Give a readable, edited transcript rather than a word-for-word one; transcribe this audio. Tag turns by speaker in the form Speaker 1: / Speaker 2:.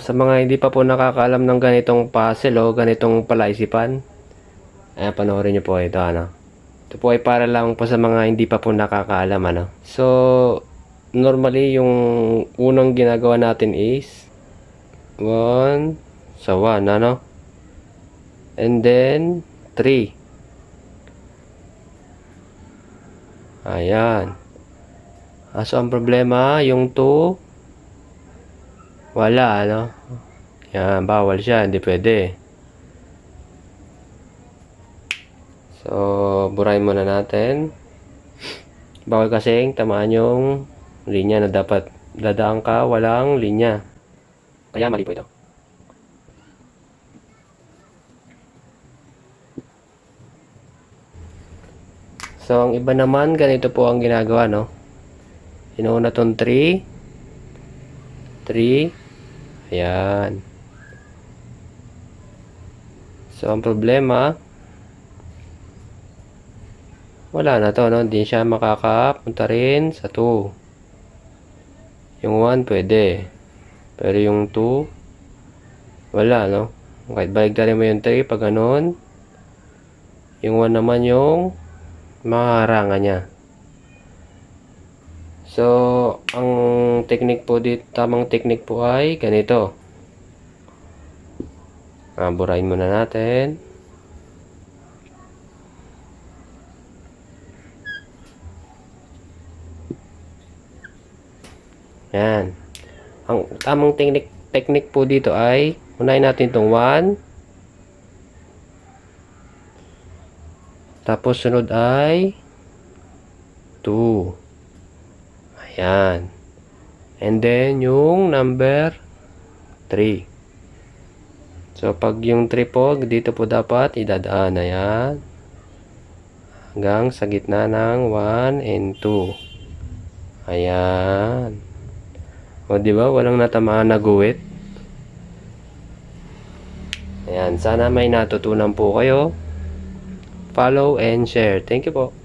Speaker 1: Sa mga hindi pa po nakakaalam ng ganitong puzzle o ganitong palaisipan, panoorin nyo po ito, Ito po ay para lang po sa mga hindi pa po nakakaalam, So, normally, yung unang ginagawa natin is 1 sa 1, And then, 3. Ayan. So, ang problema, yung 2, wala, Yan, bawal siya, hindi pwede. So, burahin muna natin. Bawal kasing tamaan yung linya na dapat dadaan ka, walang linya. Kaya mali po ito. So, ang iba naman, ganito po ang ginagawa, Inuuna tong 3. Ayan. So, ang problema, wala na to, Hindi siya makakapunta rin sa 2. Yung 1, pwede. Pero yung 2, wala, Kahit baligtarin mo yung 3, pag ganun, yung 1 naman yung makaharangan niya. So, ang technique po dito, tamang technique po ay ganito. Burahin muna natin. Yan. Ang tamang technique po dito ay unahin natin itong 1. Tapos sunod ay 2. Ayan. And then yung number 3. So pag yung 3 po, dito po dapat idadaan. Ayan. Hanggang sa gitna ng 1 and 2. Ayan. O diba, walang natamaan na guhit. Ayan, sana may natutunan po kayo. Follow and share. Thank you po.